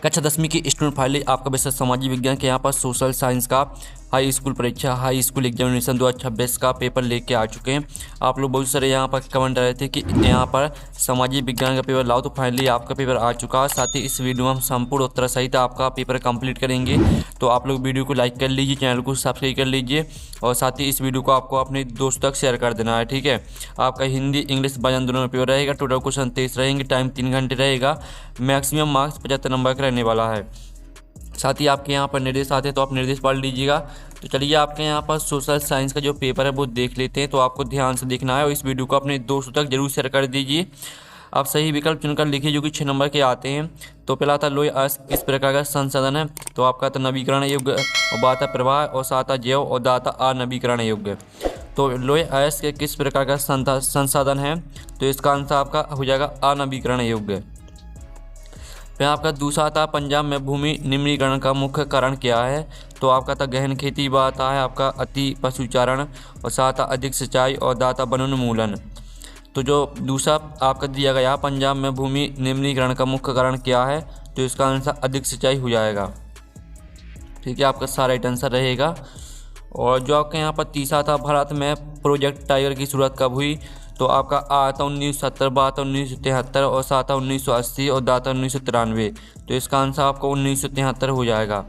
कक्षा 10वीं की स्टूडेंट फाइनली आपका विषय सामाजिक विज्ञान के यहाँ पर सोशल साइंस का हाई स्कूल परीक्षा हाई स्कूल एग्जामिनेशन 2026 का पेपर लेके आ चुके हैं। आप लोग बहुत सारे यहाँ पर कमेंट कर रहे थे कि यहाँ पर सामाजिक विज्ञान का पेपर लाओ, तो फाइनली आपका पेपर आ चुका है। साथ ही इस वीडियो में हम संपूर्ण उत्तर सहित आपका पेपर कंप्लीट करेंगे। तो आप लोग वीडियो को लाइक कर लीजिए, चैनल को सब्सक्राइब कर लीजिए और साथ ही इस वीडियो को आपको अपने दोस्तों तक शेयर कर देना है, ठीक है। आपका हिंदी इंग्लिश वर्जन दोनों में पेपर रहेगा। टोटल क्वेश्चन 23 रहेंगे, टाइम 3 घंटे रहेगा। मैक्सिमम मार्क्स 75 नंबर का रहने वाला है। साथ ही आपके यहाँ पर निर्देश आते हैं तो आप निर्देश पढ़ लीजिएगा। तो चलिए आपके यहाँ पर सोशल साइंस का जो पेपर है वो देख लेते हैं। तो आपको ध्यान से देखना है और इस वीडियो को अपने दोस्तों तक जरूर शेयर कर दीजिए। आप सही विकल्प चुनकर लिखिए जो कि 6 नंबर के आते हैं। तो पहला था लोह किस प्रकार का संसाधन है, तो आपका था नवीकरण योग्य, और बात है प्रवाह, और साथ था जैव, और दाता अनवीकरण योग्य। तो लोह अयस्क के किस प्रकार का संसाधन है, तो इसका आंसर आपका हो जाएगा अनवीकरण योग्य। फिर आपका दूसरा था पंजाब में भूमि निम्नीकरण का मुख्य कारण क्या है, तो आपका था गहन खेती, बात है आपका अति पशुचारण, और साथ अधिक सिंचाई, और दाता वनोन्मूलन। तो जो दूसरा आपका दिया गया पंजाब में भूमि निम्नीकरण का मुख्य कारण क्या है, तो इसका आंसर अधिक सिंचाई हो जाएगा, ठीक है। आपका सारा राइट आंसर रहेगा। और जो आपके यहाँ पर तीसरा था भारत में प्रोजेक्ट टाइगर की शुरुआत कब हुई, तो आपका आ था 1970, बात 1973, और साथ 1980, और दाता 1993। तो इसका आंसर आपको 1973 हो जाएगा,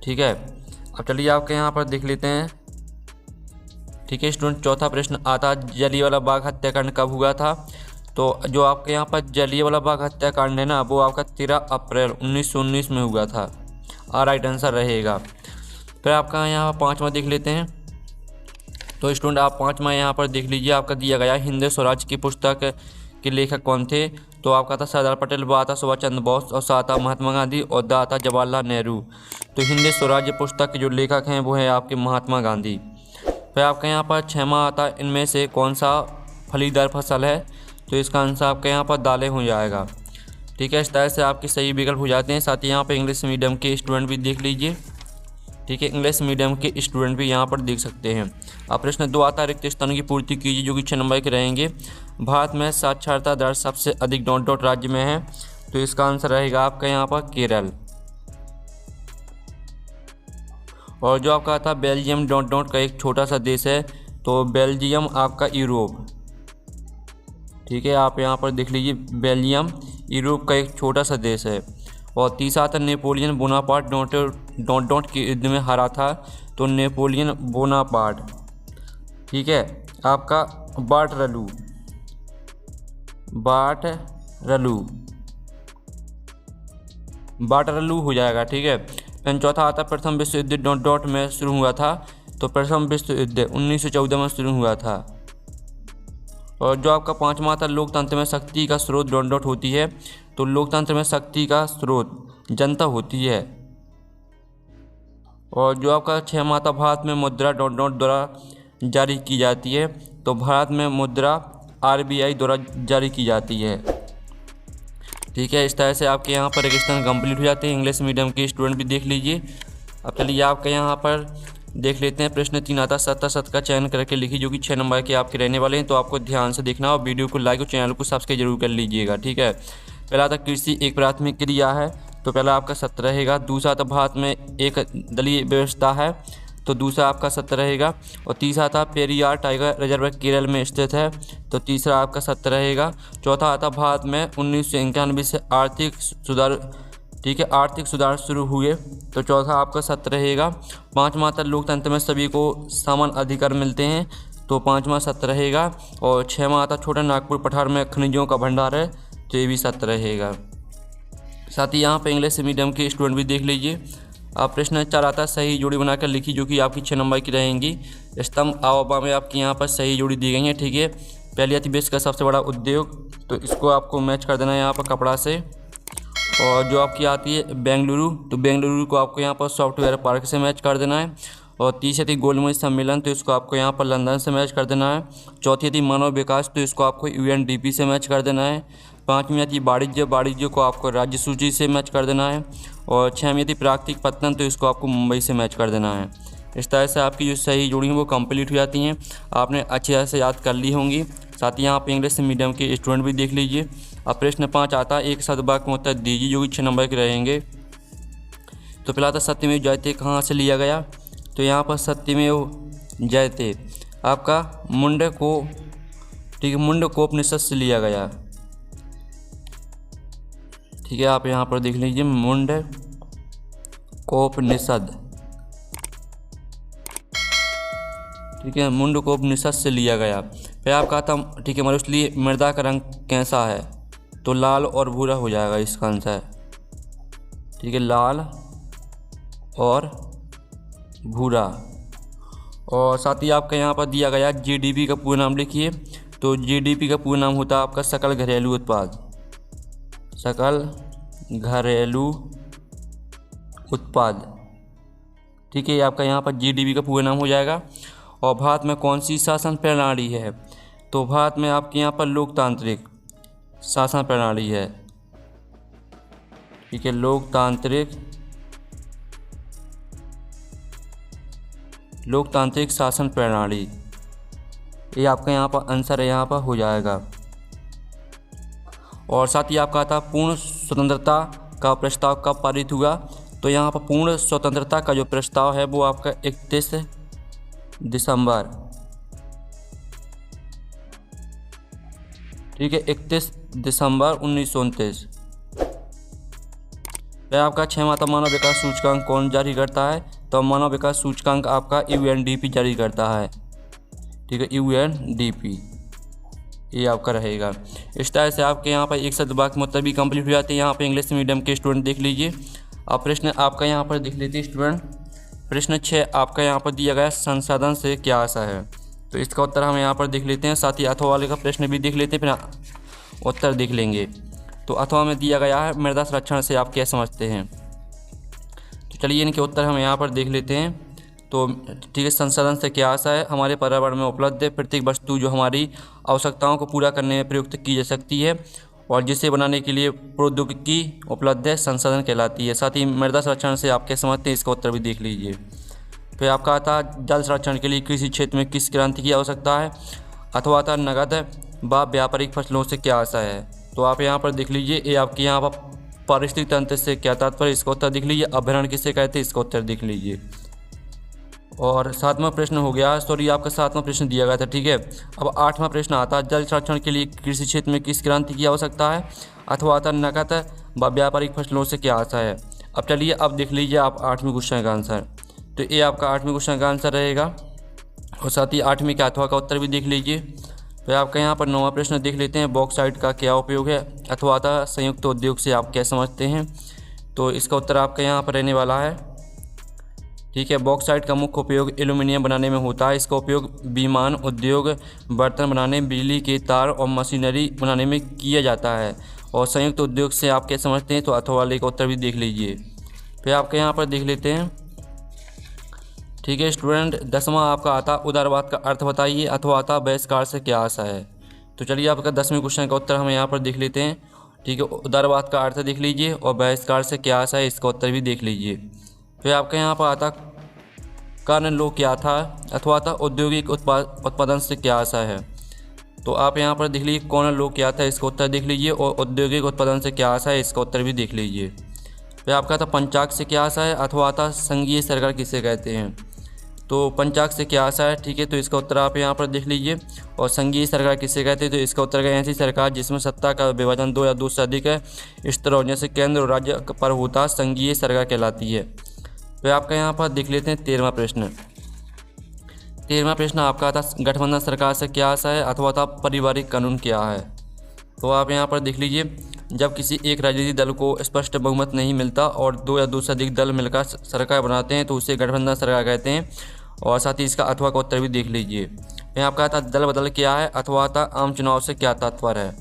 ठीक है। अब चलिए आपके यहाँ पर देख लेते हैं, ठीक है स्टूडेंट। चौथा प्रश्न आता जलियांवाला बाग हत्याकांड कब हुआ था, तो जो आपके यहाँ पर जलियांवाला बाग हत्याकांड है ना, वो आपका 13 अप्रैल 1919 में हुआ था, राइट आंसर रहेगा। फिर आपका यहाँ पाँचवा देख लेते हैं। तो स्टूडेंट आप पाँचवा यहाँ पर देख लीजिए, आपका दिया गया हिंद स्वराज की पुस्तक के लेखक कौन थे, तो आपका था सरदार पटेल, बात सुभाष चंद्र बोस, और साथ महात्मा गांधी, और दाता जवाहरलाल नेहरू। तो हिंद स्वराज पुस्तक के जो लेखक हैं वो है आपके महात्मा गांधी। फिर आपके यहाँ पर छठवां आता इनमें से कौन सा फलीदार फसल है, तो इसका आंसर आपके यहाँ पर दालें हो जाएगा, ठीक है। इस तरह से आपके सही विकल्प हो जाते हैं। साथ ही यहाँ पर इंग्लिश मीडियम के स्टूडेंट भी देख लीजिए, ठीक है। इंग्लिश मीडियम के स्टूडेंट भी यहाँ पर देख सकते हैं। अब प्रश्न 2 आता है रिक्त स्थानों की पूर्ति कीजिए जो कि 6 नंबर के रहेंगे। भारत में साक्षरता दर सबसे अधिक डॉट डॉट राज्य में है, तो इसका आंसर रहेगा आपका यहाँ पर केरल। और जो आपका था बेल्जियम डॉट डॉट का एक छोटा सा देश है, तो बेल्जियम आपका यूरोप, ठीक है। आप यहाँ पर देख लीजिए बेल्जियम यूरोप का एक छोटा सा देश है। और तीसरा था नेपोलियन बोनापार्ट डॉट डॉट के युद्ध में हारा था, तो नेपोलियन बोनापार्ट, ठीक है। आपका बाटरलू हो जाएगा, ठीक है। फिर चौथा आता प्रथम विश्व युद्ध डॉट डॉट में शुरू हुआ था, तो प्रथम विश्व युद्ध 1914 में शुरू हुआ था। और जो आपका पाँचवा था लोकतंत्र में शक्ति का स्रोत डॉट डॉट होती है, तो लोकतंत्र में शक्ति का स्रोत जनता होती है। और जो आपका 6वां था भारत में मुद्रा डॉट डॉट द्वारा जारी की जाती है, तो भारत में मुद्रा RBI द्वारा जारी की जाती है, ठीक है। इस तरह से आपके यहाँ पर रेगिस्तान कंप्लीट हो जाते हैं। इंग्लिश मीडियम के स्टूडेंट भी देख लीजिए। अब चलिए आपके यहाँ पर देख लेते हैं। प्रश्न 3 आता शत का चयन करके लिखिए जो कि 6 नंबर के आपके रहने वाले हैं। तो आपको ध्यान से देखना और वीडियो को लाइक और चैनल को सब्सक्राइब जरूर कर लीजिएगा, ठीक है। पहला था कृषि एक प्राथमिक क्रिया है, तो पहला आपका 7 रहेगा। दूसरा था भारत में एक दलीय व्यवस्था है, तो दूसरा आपका 7 रहेगा। और तीसरा था पेरियार टाइगर रिजर्व केरल में स्थित है, तो तीसरा आपका 7 रहेगा। चौथा आता भारत में 1991 से आर्थिक सुधार, ठीक है, आर्थिक सुधार शुरू हुए, तो चौथा आपका 7 रहेगा। पाँचवा था लोकतंत्र में सभी को समान अधिकार मिलते हैं, तो पाँचवा 7 रहेगा। और 6वां आता छोटा नागपुर पठार में खनिजों का भंडार है, तो ये भी 7 रहेगा। साथ ही यहाँ पे इंग्लिश मीडियम के स्टूडेंट भी देख लीजिए। आप प्रश्न 4 आता है सही जोड़ी बनाकर लिखी जो कि आपकी 6 नंबर की रहेंगी। स्तंभ आवबा में आपकी यहाँ पर सही जोड़ी दी गई है, ठीक है। पहली आती विश्व का सबसे बड़ा उद्योग, तो इसको आपको मैच कर देना है यहाँ पर कपड़ा से। और जो आपकी आती है बेंगलुरु, तो बेंगलुरु को आपको यहाँ पर सॉफ्टवेयर पार्क से मैच कर देना है। और तीसरी थी गोलमेज सम्मेलन, तो इसको आपको यहाँ पर लंदन से मैच कर देना है। चौथी थी मानव विकास, तो इसको आपको UNDP से मैच कर देना है। पाँचवीं थी वाणिज्य को आपको राज्य सूची से मैच कर देना है। और 6वीं थी प्राकृतिक पत्तन, तो इसको आपको मुंबई से मैच कर देना है। इस तरह से आपकी जो सही जोड़ी हैं वो कंप्लीट हो जाती हैं। आपने अच्छी तरह से याद कर ली होंगी। साथ ही यहाँ पे इंग्लिश मीडियम के स्टूडेंट भी देख लीजिए। अब प्रश्न 5 आता है, एक शब्द वाक्य में उत्तर दीजिए जो कि 6 नंबर के रहेंगे। तो पहला था सत्यमेव जयते कहाँ से लिया गया, तो यहाँ पर सत्यमेव जयते आपका मुंडकोप, ठीक है, मुंडकोपनिषद से लिया गया। ठीक है, आप यहाँ पर देख लीजिए मुंडकोपनिषद, ठीक है, मुंडकोपनिषद से लिया गया। फिर आपका था, ठीक है, मरुस्थलीय मृदा का रंग कैसा है, तो लाल और भूरा हो जाएगा इसका आंसर। ठीक है, लाल और भूरा। और साथ ही आपका यहाँ पर दिया गया जीडीपी का पूरा नाम लिखिए, तो जीडीपी का पूरा नाम होता है आपका सकल घरेलू उत्पाद, सकल घरेलू उत्पाद। ठीक है, आपका यहाँ पर जीडीपी का पूरा नाम हो जाएगा। और भारत में कौन सी शासन प्रणाली है, तो भारत में आपके यहाँ पर लोकतांत्रिक शासन प्रणाली है। ठीक है, लोकतांत्रिक शासन प्रणाली, ये आपका यहाँ पर आंसर है, यहाँ पर हो जाएगा। और साथ ही आपका था पूर्ण स्वतंत्रता का प्रस्ताव कब पारित हुआ, तो यहाँ पर पूर्ण स्वतंत्रता का जो प्रस्ताव है वो आपका 31 दिसंबर, ठीक है, 31 दिसंबर 1929। वह आपका 6वां मानव विकास सूचकांक कौन जारी करता है, तो मानव विकास सूचकांक आपका यूएनडीपी जारी करता है। ठीक है, यूएनडीपी ये आपका रहेगा। इस तरह से आपके यहाँ पर एक शब्द वाक्य मतलब भी कंप्लीट हो जाते हैं। यहाँ पे इंग्लिश मीडियम के स्टूडेंट देख लीजिए। अब प्रश्न आपका यहाँ पर देख लेते हैं स्टूडेंट। प्रश्न 6 आपका यहाँ पर दिया गया संसाधन से क्या आशा है, तो इसका उत्तर हम यहाँ पर देख लेते हैं। साथ ही अथवा वाले का प्रश्न भी देख लेते हैं, फिर उत्तर देख लेंगे। तो अथवा में दिया गया है मृदा संरक्षण से आप क्या समझते हैं, तो चलिए इनके उत्तर हम यहाँ पर देख लेते हैं। तो ठीक है, संसाधन से क्या आशा है, हमारे पर्यावरण में उपलब्ध है प्रत्येक वस्तु जो हमारी आवश्यकताओं को पूरा करने में प्रयुक्त की जा सकती है और जिसे बनाने के लिए प्रौद्योगिकी उपलब्ध है, संसाधन कहलाती है। साथ ही मृदा संरक्षण से आप क्या समझते हैं, इसका उत्तर भी देख लीजिए। फिर आपका आता जल संरक्षण के लिए कृषि क्षेत्र में किस क्रांति की आवश्यकता है, अथवा आता नगद व व्यापारिक फसलों से क्या आशा है, तो आप यहाँ पर देख लीजिए। ये आपके यहाँ पर पारिस्थितिक तंत्र से क्या तात्पर्य, इसका उत्तर देख लीजिए। अभ्यारण्य किसे कहते हैं, इसका उत्तर देख लीजिए। और 7वां प्रश्न हो गया, सॉरी आपका 7वां प्रश्न दिया गया था। ठीक है, अब 8वां प्रश्न आता है जल संरक्षण के लिए कृषि क्षेत्र में किस क्रांति की आवश्यकता है, अथवा आता नगद व व्यापारिक फसलों से क्या आशा है। अब चलिए अब देख लीजिए आप 8वें क्वेश्चन का आंसर, तो ये आपका 8वें क्वेश्चन का आंसर रहेगा। और साथ ही 8वीं का अथवा का उत्तर भी देख लीजिए। फिर आपका यहाँ पर 9वां प्रश्न देख लेते हैं, बॉक्साइट का क्या उपयोग है, अथवा आता संयुक्त उद्योग से आप क्या समझते हैं, तो इसका उत्तर आपका यहाँ पर रहने वाला है। ठीक है, बॉक्साइट का मुख्य उपयोग एल्यूमिनियम बनाने में होता है। इसका उपयोग विमान उद्योग, बर्तन बनाने, बिजली के तार और मशीनरी बनाने में किया जाता है। और संयुक्त उद्योग से आप क्या समझते हैं, तो अथवा वाले का उत्तर भी देख लीजिए। फिर आपके यहाँ पर देख लेते हैं। ठीक है स्टूडेंट, 10वां आपका आता उदारवाद का अर्थ बताइए, अथवा आता बहिष्कार से क्या आशा है। तो चलिए आपका 10वें क्वेश्चन का उत्तर हम यहाँ पर देख लेते हैं। ठीक है, उदारवाद का अर्थ देख लीजिए और बहिष्कार से क्या आशा है, इसका उत्तर भी देख लीजिए। फिर आपके यहाँ पर आता कारण लोग क्या था, अथवा था औद्योगिक उत्पादन से क्या आशा है, तो आप यहाँ पर देख लीजिए कौन लोग क्या था, इसका उत्तर देख लीजिए। और औद्योगिक उत्पादन से क्या आशा है, इसका उत्तर भी देख लीजिए। फिर आपका था पंचाग से क्या आशा है, अथवा था संघीय सरकार किसे कहते हैं, तो पंचाग से क्या आशा है। ठीक है, तो इसका उत्तर आप यहाँ पर देख लीजिए। और संघीय सरकार किसे कहते हैं, तो इसका उत्तर है ऐसी सरकार जिसमें सत्ता का विभाजन 2 या 2 से अधिक है स्तरों जैसे केंद्र और राज्य पर होता, संघीय सरकार कहलाती है। तो आपका यहाँ पर देख लेते हैं 13वां प्रश्न। 13वां प्रश्न आपका था गठबंधन सरकार से क्या आशा है, अथवा था पारिवारिक कानून क्या है, तो आप यहाँ पर देख लीजिए। जब किसी एक राजनीतिक दल को स्पष्ट बहुमत नहीं मिलता और 2 या 2 से अधिक दल मिलकर सरकार बनाते हैं तो उसे गठबंधन सरकार कहते हैं। और साथ ही इसका अथवा का उत्तर भी देख लीजिए। यहाँ आपका था दल बदल क्या है, अथवा था आम चुनाव से क्या तात्पर्य है,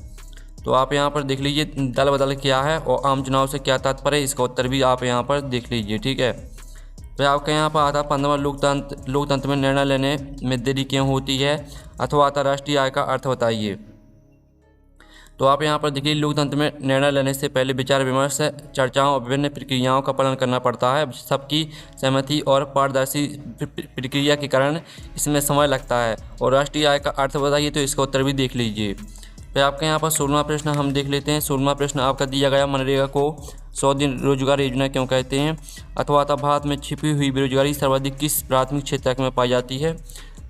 तो आप यहाँ पर देख लीजिए दल बदल क्या है और आम चुनाव से क्या तात्पर्य है, इसका उत्तर भी आप यहाँ पर देख लीजिए। ठीक है, फिर आपका यहाँ पर आता 15वां लोकतंत्र में निर्णय लेने में देरी क्यों होती है, अथवा आता राष्ट्रीय आय का अर्थ बताइए, तो आप यहाँ पर देखिए लोकतंत्र में निर्णय लेने से पहले विचार विमर्श, चर्चाओं और विभिन्न प्रक्रियाओं का पालन करना पड़ता है। सबकी सहमति और पारदर्शी प्रक्रिया के कारण इसमें समय लगता है। और राष्ट्रीय आय का अर्थ बताइए, तो इसका उत्तर भी देख लीजिए। फिर आपके यहाँ पर 16वां प्रश्न हम देख लेते हैं। 16वां प्रश्न आपका दिया गया, मनरेगा को 100 दिन रोजगार योजना क्यों कहते हैं? अथवा भारत में छिपी हुई बेरोजगारी सर्वाधिक किस प्राथमिक क्षेत्र में पाई जाती है?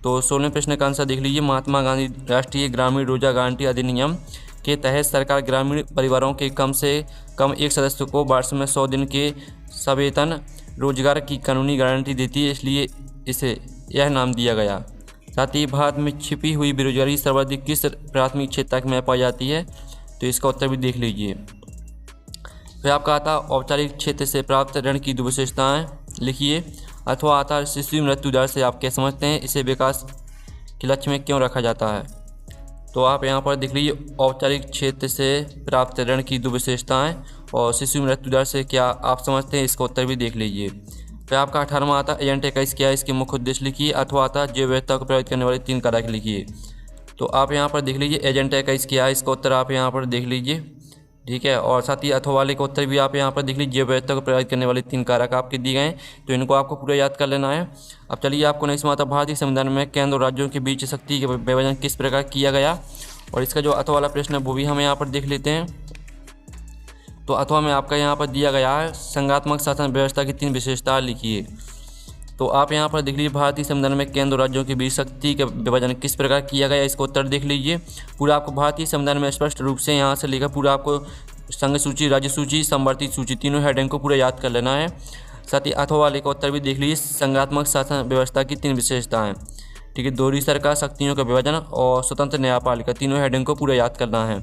तो 16वें प्रश्न का आंसर देख लीजिए। महात्मा गांधी राष्ट्रीय ग्रामीण रोजगार गारंटी अधिनियम के तहत सरकार ग्रामीण परिवारों के कम से कम एक सदस्य को वर्ष में 100 दिन के सवेतन रोजगार की कानूनी गारंटी देती है, इसलिए इसे यह नाम दिया गया। साथ ही भारत में छिपी हुई बेरोजगारी सर्वाधिक किस प्राथमिक क्षेत्र में पाई जाती है? तो इसका उत्तर भी देख लीजिए। फिर आपका आता औपचारिक क्षेत्र से प्राप्त ऋण की 2 विशेषताएं लिखिए। अथवा आता शिशु मृत्यु दर से आप क्या समझते हैं, इसे विकास के लक्ष्य में क्यों रखा जाता है? तो आप यहाँ पर देख लीजिए, औपचारिक क्षेत्र से प्राप्त ऋण की 2 विशेषताएं और शिशु मृत्यु दर से क्या आप समझते हैं, इसका उत्तर भी देख लीजिए। फिर आपका 18वां आता एजेंट 21 क्या है, इसके मुख्य उद्देश्य लिखिए। अथवा आता जैव विविधता को प्रभावित करने वाले 3 कारक लिखिए। तो आप यहाँ पर देख लीजिए, एजेंट 21 क्या है, इसका उत्तर आप यहाँ पर देख लीजिए, ठीक है। और साथ ही अथवा वाले का उत्तर भी आप यहाँ पर देख लीजिए, जैव विविधता को प्रभावित करने वाले 3 कारक आपके दिए गए हैं, तो इनको आपको पूरा याद कर लेना है। अब चलिए आपको 19वां आता भारतीय संविधान में केंद्र और राज्यों के बीच शक्ति का विभाजन किस प्रकार किया गया, और इसका जो अथवा वाला प्रश्न है वो भी हम यहाँ पर देख लेते हैं। तो अथवा में आपका यहाँ पर दिया गया है, संघात्मक शासन व्यवस्था की 3 विशेषताएं लिखिए। तो आप यहाँ पर देख लीजिए, भारतीय संविधान में केंद्र और राज्यों के बीच शक्ति का विभाजन किस प्रकार किया गया, इसका उत्तर देख लीजिए। पूरा आपको भारतीय संविधान में स्पष्ट रूप से यहाँ से लेकर पूरा आपको संघ सूची, राज्य सूची, संवर्ती सूची, तीनों हेडिंग को पूरा याद कर लेना है। साथ ही अथवा वाले का उत्तर भी देख लीजिए, संघात्मक शासन व्यवस्था की 3 विशेषताएँ, ठीक है। दोहरी सरकार, शक्तियों का विभाजन और स्वतंत्र न्यायपालिका, तीनों हेडिंग को पूरा याद करना है।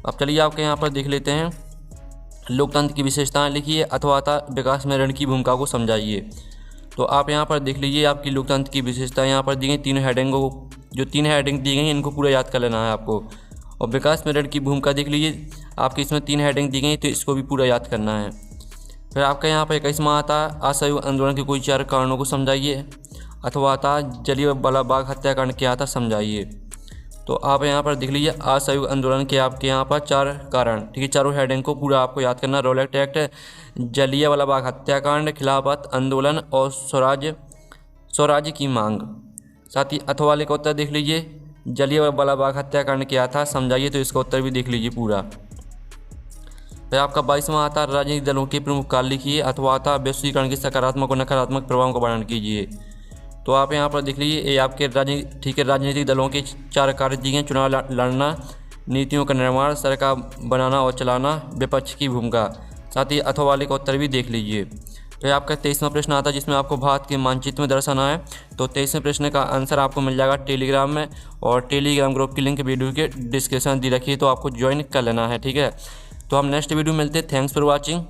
अब चलिए आपके यहाँ पर देख लेते हैं, लोकतंत्र की विशेषताएं लिखिए। अथवा आता विकास में ऋण की भूमिका को समझाइए। तो आप यहाँ पर देख लीजिए, आपकी लोकतंत्र की विशेषताएं यहाँ पर दी गई, तीनों हेडिंग को, जो 3 हेडिंग दी गई इनको पूरा याद कर लेना है आपको। और विकास में ऋण की भूमिका देख लीजिए, आपकी इसमें 3 हेडिंग दी गई, तो इसको भी पूरा याद करना है। फिर आपका यहाँ पर 21वां आता असहयोग आंदोलन के कोई 4 कारणों को समझाइए। अथवा आता जलियांवाला बाग हत्याकांड क्या था, समझाइए। तो आप यहाँ पर देख लीजिए, असहयोग आंदोलन के आपके यहाँ पर 4 कारण, ठीक है। चारों हेडिंग को पूरा आपको याद करना, रॉलेट एक्ट, जलियांवाला बाग हत्याकांड, खिलाफत आंदोलन और स्वराज्य की मांग। साथ ही अथवा वाले का उत्तर देख लीजिए, जलियांवाला बाग हत्याकांड क्या था, समझाइए। तो इसका उत्तर भी देख लीजिए पूरा। फिर आपका 22वां आता राजनीतिक दलों के प्रमुख कार्य लिखिए। अथवा आता वैश्वीकरण के सकारात्मक और नकारात्मक प्रभावों का वर्णन कीजिए। तो आप यहाँ पर देख लीजिए, ये आपके राजनीतिक दलों के 4 कार्य दिए हैं। चुनाव लड़ना, नीतियों का निर्माण, सरकार बनाना और चलाना, विपक्ष की भूमिका। साथ ही अथवा वाले का उत्तर भी देख लीजिए। तो आपका 23वां प्रश्न आता है, जिसमें आपको भारत के मानचित्र में दर्शाना है। तो 23वें प्रश्न का आंसर आपको मिल जाएगा टेलीग्राम में, और टेलीग्राम ग्रुप की लिंक वीडियो के डिस्क्रिप्शन दी रखी है, तो आपको ज्वाइन कर लेना है, ठीक है। तो हम नेक्स्ट वीडियो मिलते हैं। Thanks for watching.